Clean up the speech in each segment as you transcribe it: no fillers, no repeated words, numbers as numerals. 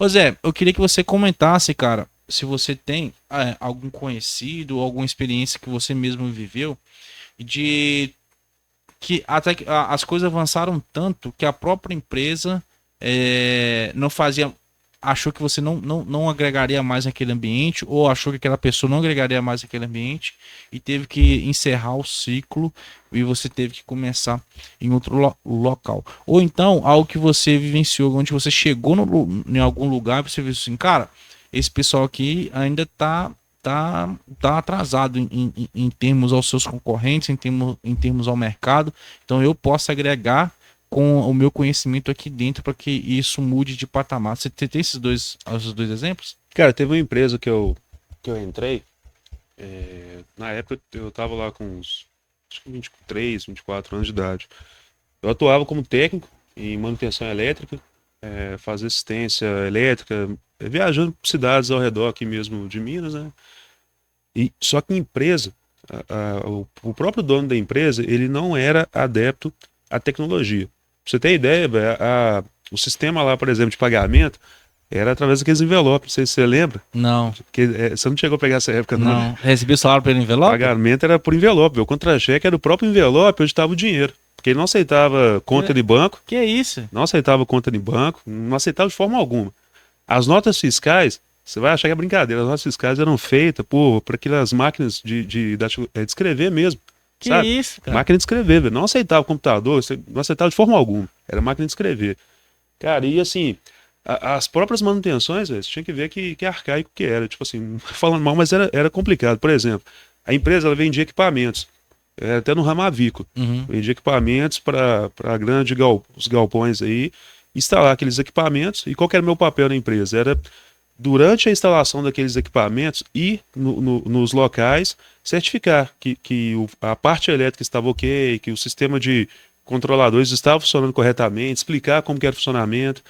Ô Zé, eu queria que você comentasse, cara, se você tem algum conhecido ou alguma experiência que você mesmo viveu de que até que as coisas avançaram tanto que a própria empresa não fazia, achou que você não agregaria mais naquele ambiente, ou achou que aquela pessoa não agregaria mais naquele ambiente e teve que encerrar o ciclo e você teve que começar em outro local. Ou então, algo que você vivenciou, onde você chegou em algum lugar e você viu assim, cara, esse pessoal aqui ainda tá atrasado em termos aos seus concorrentes, em termos ao mercado, então eu posso agregar com o meu conhecimento aqui dentro para que isso mude de patamar. Você tem esses dois exemplos? Cara, teve uma empresa que eu entrei, na época eu tava lá com uns, acho que 23, 24 anos de idade. Eu atuava como técnico em manutenção elétrica, fazia assistência elétrica, viajando por cidades ao redor aqui mesmo de Minas, né? E, só que a empresa, o próprio dono da empresa, ele não era adepto à tecnologia. Pra você ter ideia, velho, o sistema lá, por exemplo, de pagamento, era através daqueles envelopes, não sei se você lembra. Não, Que, você não chegou a pegar essa época, não, né? não. Recebi o salário pelo O envelope? pagamento era por envelope, o contra-cheque era o próprio envelope onde estava o dinheiro. Porque ele não aceitava conta de banco, Que é isso? não aceitava conta de banco, não aceitava de forma alguma. As notas fiscais, você vai achar que é brincadeira, as notas fiscais eram feitas por aquelas máquinas de escrever mesmo, Que sabe? isso, cara? Máquina de escrever, velho. Não aceitava computador, não aceitava de forma alguma. Era máquina de escrever. Cara, e assim, as próprias manutenções, velho, você tinha que ver que arcaico que era. Tipo assim, falando mal, mas era complicado. Por exemplo, a empresa ela vendia equipamentos, até no ramo avícola. Uhum. Vendia equipamentos para os galpões aí, instalar aqueles equipamentos. E qual que era o meu papel na empresa? Era, durante a instalação daqueles equipamentos e nos locais, certificar que a parte elétrica estava ok, que o sistema de controladores estava funcionando corretamente, explicar como que era o funcionamento.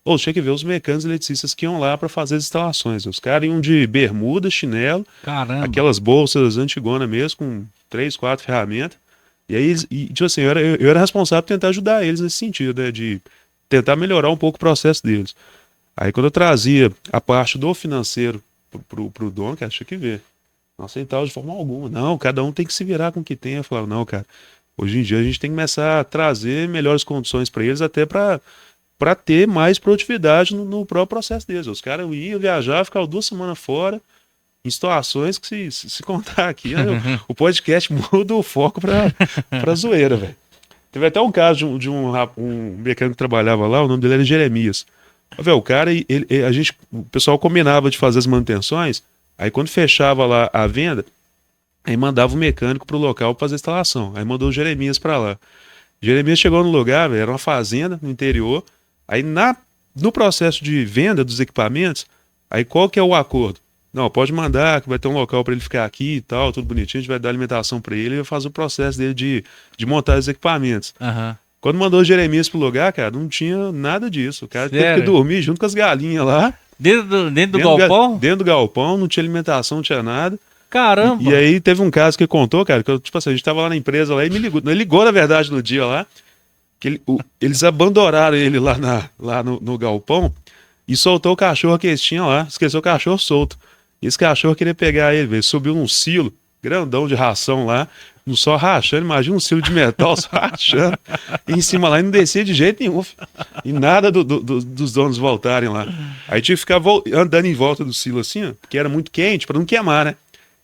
Ou tinha que ver os mecânicos eletricistas que iam lá para fazer as instalações. Os caras iam de bermuda, chinelo, Caramba. aquelas bolsas antigonas mesmo, com 3, 4 ferramentas. E aí, tipo assim, eu era responsável por tentar ajudar eles nesse sentido, né? De tentar melhorar um pouco o processo deles. Aí quando eu trazia a parte do financeiro pro dono, cara, tinha que ver. Não aceitava de forma alguma. Não, cada um tem que se virar com o que tem. Eu falava, não, cara, hoje em dia a gente tem que começar a trazer melhores condições para eles, até para ter mais produtividade no próprio processo deles. Os caras iam viajar, ficavam 2 semanas fora, em situações que se contar aqui, né, o podcast muda o foco pra zoeira, velho. Teve até um caso um mecânico que trabalhava lá, o nome dele era Jeremias. Velho, o cara, o pessoal combinava de fazer as manutenções, aí quando fechava lá a venda, aí mandava o mecânico pro local pra fazer a instalação. Aí mandou o Jeremias pra lá. Jeremias chegou no lugar, véio, era uma fazenda no interior. Aí no processo de venda dos equipamentos, aí qual que é o acordo? Não, pode mandar, que vai ter um local para ele ficar aqui e tal, tudo bonitinho, a gente vai dar alimentação para ele e vai fazer o processo dele de montar os equipamentos. Aham. Quando mandou o Jeremias pro lugar, cara, não tinha nada disso. O cara teve que Sério? dormir junto com as galinhas lá, Dentro do galpão? dentro do galpão, não tinha alimentação, não tinha nada. E Caramba. aí teve um caso que contou, cara, que eu, tipo assim, a gente tava lá na empresa lá e me ligou. Ele ligou, na verdade, no dia lá, que eles abandonaram ele lá no galpão e soltou o cachorro que eles tinham lá. Esqueceu o cachorro solto. E esse cachorro queria pegar ele, velho. Subiu num silo, grandão de ração lá, no sol rachando. Imagina um silo de metal só rachando. E em cima lá e não descia de jeito nenhum, filho. E nada dos donos voltarem lá. Aí tinha que ficar andando em volta do silo assim, ó, porque era muito quente, para não queimar, né?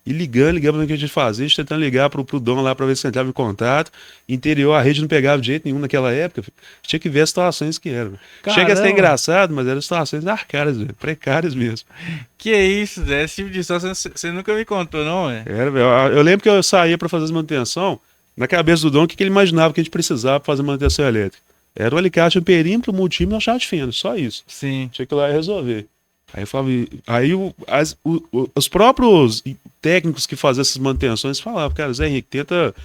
E ligando o que a gente fazia, a gente tentando ligar pro dono lá para ver se entrava em contato. Interior, a rede não pegava de jeito nenhum naquela época. Filho. Tinha que ver as situações que eram. Chega a ser Caramba. engraçado, mas eram situações arcárias, velho, precárias mesmo. Que isso, Zé? Esse tipo de história você nunca me contou, não, é? Era, velho. Eu lembro que eu saía para fazer as manutenção, na cabeça do dono, o que ele imaginava que a gente precisava para fazer manutenção elétrica. Era o alicate, um perímetro, um multímetro e uma chave de fenda, só isso. Sim. Tinha que ir lá e resolver. Aí eu falava, aí os próprios técnicos que faziam essas manutenções falavam, cara, Zé Henrique, tenta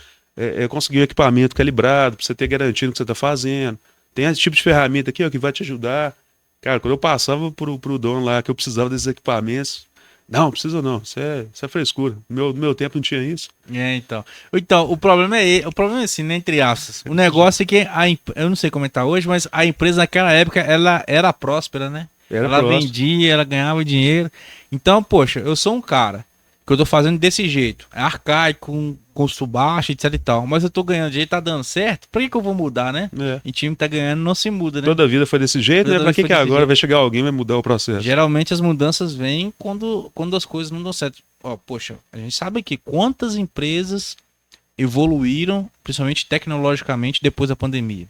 conseguir um equipamento calibrado para você ter garantia no que você está fazendo. Tem esse tipo de ferramenta aqui ó, que vai te ajudar. Cara, quando eu passava pro dono lá que eu precisava desses equipamentos, não precisa não, isso é frescura. No meu tempo não tinha isso. Então. Então, o problema é assim, né, entre aspas. O negócio é que eu não sei como é que tá hoje, mas a empresa naquela época ela era próspera, né? Era Ela próximo. vendia, ela ganhava dinheiro. Então, poxa, eu sou um cara que eu tô fazendo desse jeito. É arcaico, com custo baixo, etc e tal. Mas eu tô ganhando dinheiro, tá dando certo. Por que que eu vou mudar, né? É. E time que tá ganhando não se muda, né? Toda a vida foi desse jeito, né? Toda Pra vez que foi que desse agora jeito. vai chegar alguém e vai mudar o processo? Geralmente as mudanças vêm quando as coisas não dão certo. Ó, poxa, a gente sabe que quantas empresas evoluíram, principalmente tecnologicamente, depois da pandemia,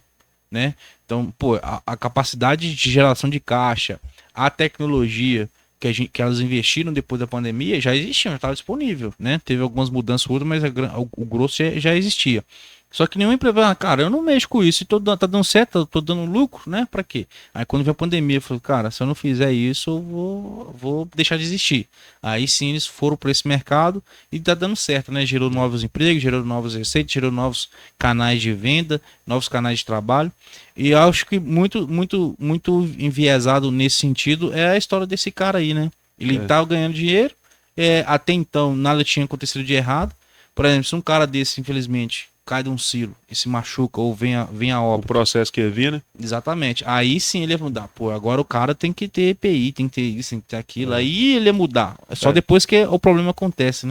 né? Então, pô, a capacidade de geração de caixa, a tecnologia que elas investiram depois da pandemia já existia, já estava disponível, né? Teve algumas mudanças, outras, mas o grosso já existia. Só que nenhuma empresa, cara, eu não mexo com isso, e tá dando certo, tô dando lucro, né? Pra quê? Aí quando veio a pandemia, eu falei, cara, se eu não fizer isso, eu vou deixar de existir. Aí sim eles foram para esse mercado e tá dando certo, né? Gerou novos empregos, gerou novas receitas, gerou novos canais de venda, novos canais de trabalho. E eu acho que muito enviesado nesse sentido é a história desse cara aí, né? Ele É. tava ganhando dinheiro, até então nada tinha acontecido de errado. Por exemplo, se um cara desse, infelizmente, cai de um silo e se machuca ou vem a O óbito. processo que ia vir, né? Exatamente. Aí sim ele ia mudar. Pô, agora o cara tem que ter EPI, tem que ter isso, tem que ter aquilo. É. Aí ele ia mudar. É só É. depois que o problema acontece, né?